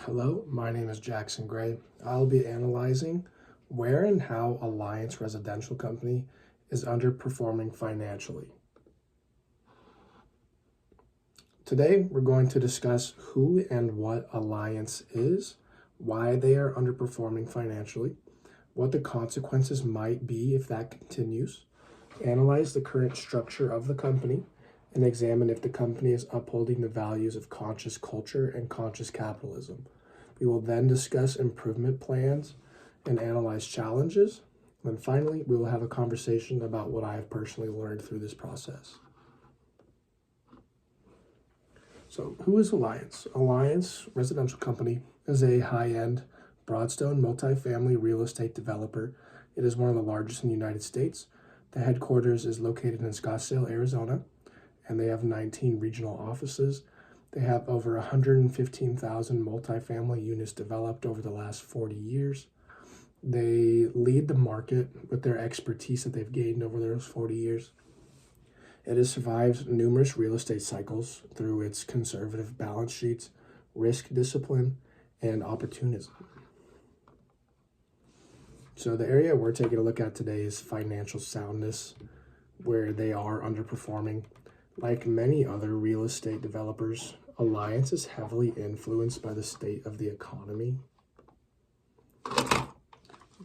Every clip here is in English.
Hello, my name is Jackson Gray. I'll be analyzing where and how Alliance Residential Company is underperforming financially. Today, we're going to discuss who and what Alliance is, why they are underperforming financially, what the consequences might be if that continues, analyze the current structure of the company, and examine if the company is upholding the values of conscious culture and conscious capitalism. We will then discuss improvement plans and analyze challenges. And finally, we will have a conversation about what I have personally learned through this process. So, who is Alliance? Alliance Residential Company is a high-end broadstone multifamily real estate developer. It is one of the largest in the United States. The headquarters is located in Scottsdale, Arizona, and they have 19 regional offices. They have over 115,000 multifamily units developed over the last 40 years. They lead the market with their expertise that they've gained over those 40 years. It has survived numerous real estate cycles through its conservative balance sheets, risk discipline, and opportunism. So the area we're taking a look at today is financial soundness, where they are underperforming. Like many other real estate developers, Alliance is heavily influenced by the state of the economy.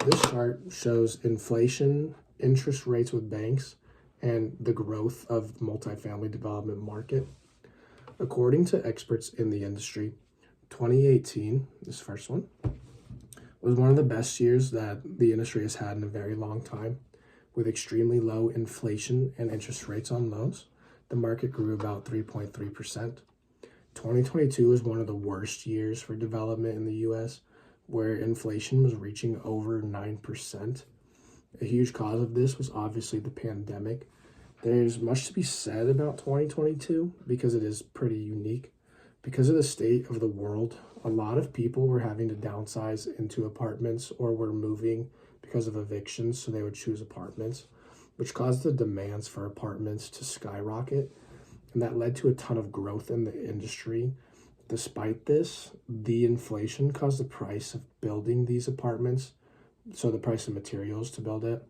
This chart shows inflation, interest rates with banks, and the growth of the multifamily development market. According to experts in the industry, 2018, this first one, was one of the best years that the industry has had in a very long time, with extremely low inflation and interest rates on loans. The market grew about 3.3%. 2022 was one of the worst years for development in the US, where inflation was reaching over 9%. A huge cause of this was obviously the pandemic. There's much to be said about 2022 because it is pretty unique. Because of the state of the world, a lot of people were having to downsize into apartments or were moving because of evictions, so they would choose apartments, which caused the demands for apartments to skyrocket, and that led to a ton of growth in the industry. Despite this, the inflation caused the price of building these apartments, so the price of materials to build it,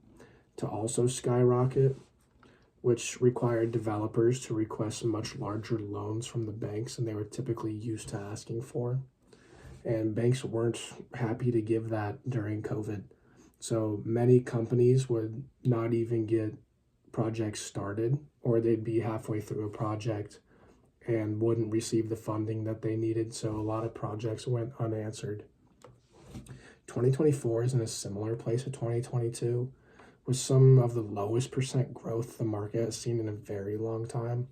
to also skyrocket, which required developers to request much larger loans from the banks than they were typically used to asking for. And banks weren't happy to give that during COVID. So many companies would not even get projects started, or they'd be halfway through a project and wouldn't receive the funding that they needed. So a lot of projects went unanswered. 2024 is in a similar place to 2022, with some of the lowest percent growth the market has seen in a very long time.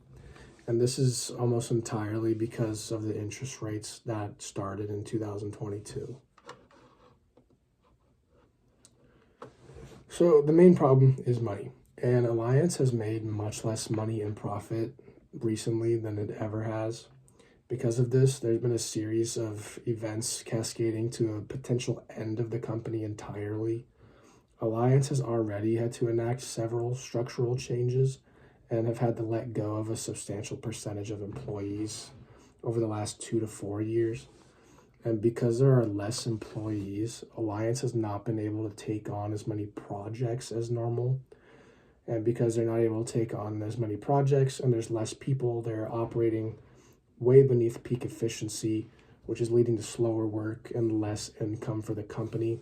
And this is almost entirely because of the interest rates that started in 2022. So the main problem is money, and Alliance has made much less money and profit recently than it ever has. Because of this, there's been a series of events cascading to a potential end of the company entirely. Alliance has already had to enact several structural changes and have had to let go of a substantial percentage of employees over the last 2 to 4 years. And because there are less employees, Alliance has not been able to take on as many projects as normal. And because they're not able to take on as many projects and there's less people, they're operating way beneath peak efficiency, which is leading to slower work and less income for the company.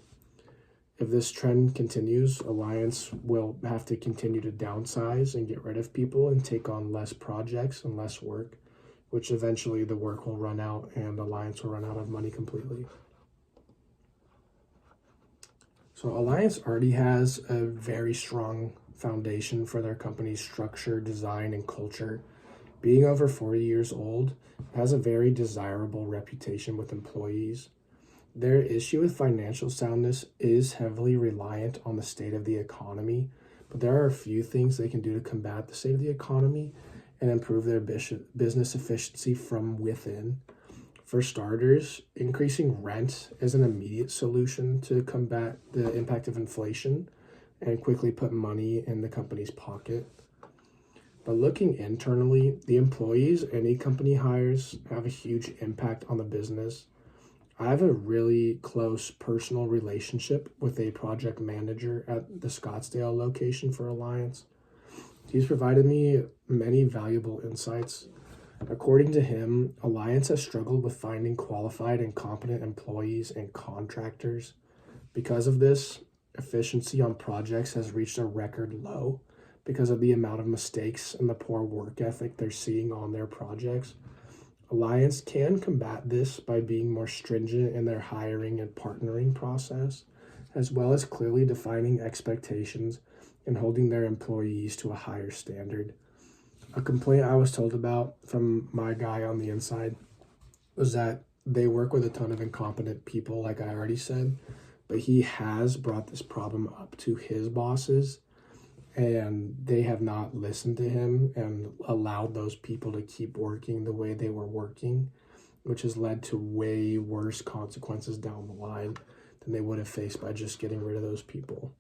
If this trend continues, Alliance will have to continue to downsize and get rid of people and take on less projects and less work, which eventually the work will run out and Alliance will run out of money completely. So Alliance already has a very strong foundation for their company's structure, design, and culture. Being over 40 years old, it has a very desirable reputation with employees. Their issue with financial soundness is heavily reliant on the state of the economy, but there are a few things they can do to combat the state of the economy and improve their business efficiency from within. For starters, increasing rent is an immediate solution to combat the impact of inflation and quickly put money in the company's pocket. But looking internally, the employees any company hires have a huge impact on the business. I have a really close personal relationship with a project manager at the Scottsdale location for Alliance. He's provided me many valuable insights. According to him, Alliance has struggled with finding qualified and competent employees and contractors. Because of this, efficiency on projects has reached a record low because of the amount of mistakes and the poor work ethic they're seeing on their projects. Alliance can combat this by being more stringent in their hiring and partnering process, as well as clearly defining expectations and holding their employees to a higher standard. A complaint I was told about from my guy on the inside was that they work with a ton of incompetent people, like I already said, but he has brought this problem up to his bosses, and they have not listened to him and allowed those people to keep working the way they were working, which has led to way worse consequences down the line than they would have faced by just getting rid of those people.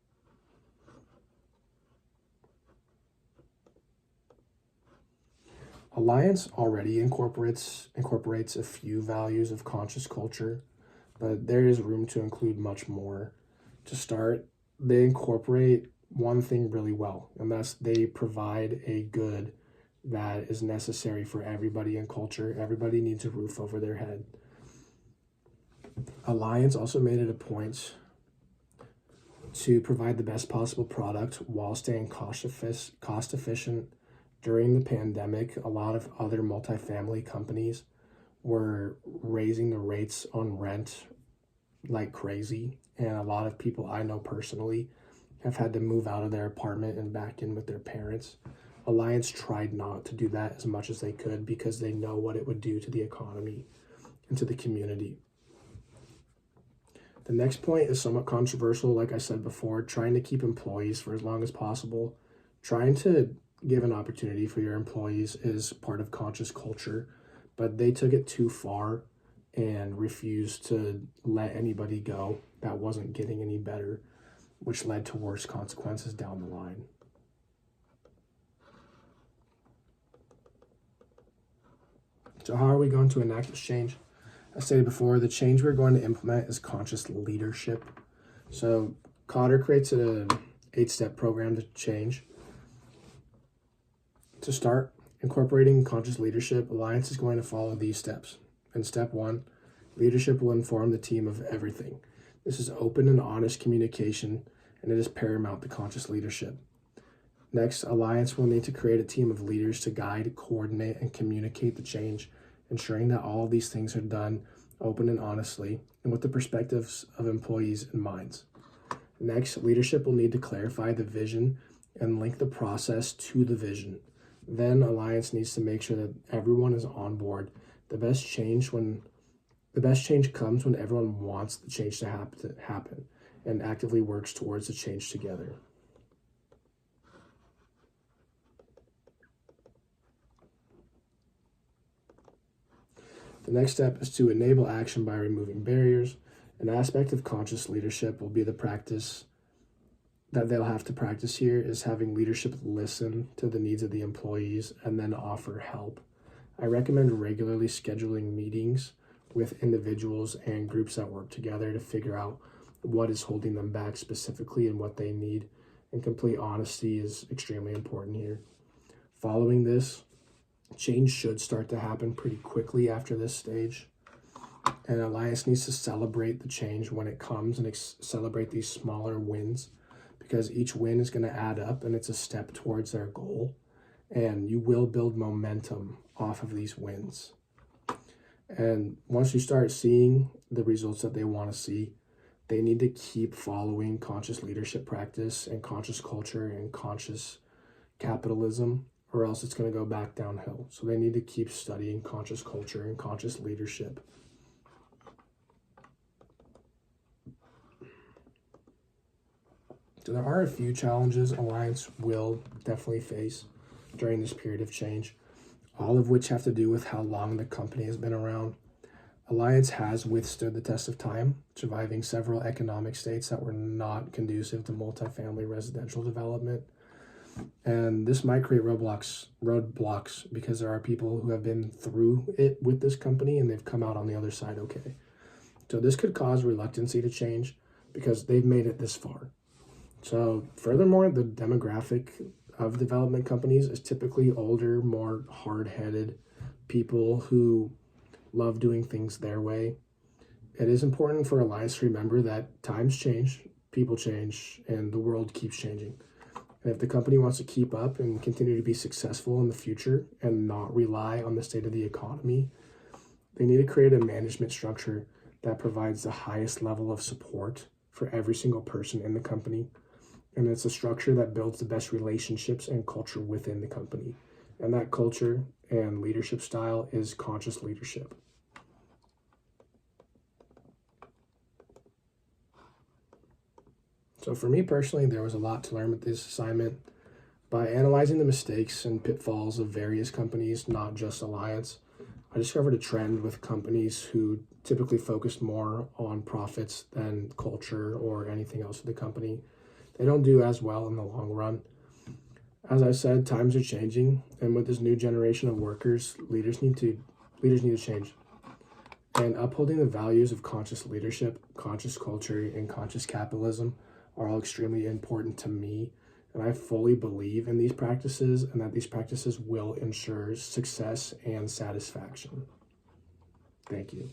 Alliance already incorporates a few values of conscious culture, but there is room to include much more. To start, they incorporate one thing really well, and that's they provide a good that is necessary for everybody in culture. Everybody needs a roof over their head. Alliance also made it a point to provide the best possible product while staying cost efficient. During the pandemic, a lot of other multifamily companies were raising the rates on rent like crazy, and a lot of people I know personally have had to move out of their apartment and back in with their parents. Alliance tried not to do that as much as they could because they know what it would do to the economy and to the community. The next point is somewhat controversial, like I said before, trying to keep employees for as long as possible. Trying to give an opportunity for your employees is part of conscious culture, but they took it too far and refused to let anybody go that wasn't getting any better, which led to worse consequences down the line. So how are we going to enact this change? I stated before, the change we're going to implement is conscious leadership. So Cotter creates an 8-step program to change. To start incorporating conscious leadership, Alliance is going to follow these steps. In step 1, leadership will inform the team of everything. This is open and honest communication, and it is paramount to conscious leadership. Next, Alliance will need to create a team of leaders to guide, coordinate, and communicate the change, ensuring that all of these things are done open and honestly, and with the perspectives of employees in mind. Next, leadership will need to clarify the vision and link the process to the vision. Then Alliance needs to make sure that everyone is on board. The best change comes when everyone wants the change to happen and actively works towards the change together. The next step is to enable action by removing barriers. An aspect of conscious leadership will be the practice that they'll have to practice here is having leadership listen to the needs of the employees and then offer help. I recommend regularly scheduling meetings with individuals and groups that work together to figure out what is holding them back specifically and what they need. And complete honesty is extremely important here. Following this, change should start to happen pretty quickly after this stage. And Alliance needs to celebrate the change when it comes and celebrate these smaller wins, because each win is going to add up and it's a step towards their goal. And you will build momentum off of these wins. And once you start seeing the results that they want to see, they need to keep following conscious leadership practice and conscious culture and conscious capitalism, or else it's going to go back downhill. So they need to keep studying conscious culture and conscious leadership. So there are a few challenges Alliance will definitely face during this period of change, all of which have to do with how long the company has been around. Alliance has withstood the test of time, surviving several economic states that were not conducive to multifamily residential development. And this might create roadblocks because there are people who have been through it with this company and they've come out on the other side okay. So this could cause reluctancy to change because they've made it this far. So furthermore, the demographic of development companies is typically older, more hard-headed people who love doing things their way. It is important for Alliance to remember that times change, people change, and the world keeps changing. And if the company wants to keep up and continue to be successful in the future and not rely on the state of the economy, they need to create a management structure that provides the highest level of support for every single person in the company. And it's a structure that builds the best relationships and culture within the company. And that culture and leadership style is conscious leadership. So for me personally, there was a lot to learn with this assignment. By analyzing the mistakes and pitfalls of various companies, not just Alliance, I discovered a trend with companies who typically focused more on profits than culture or anything else with the company. They don't do as well in the long run. As I said, times are changing, and with this new generation of workers, leaders need to change. And upholding the values of conscious leadership, conscious culture, and conscious capitalism are all extremely important to me. And I fully believe in these practices and that these practices will ensure success and satisfaction. Thank you.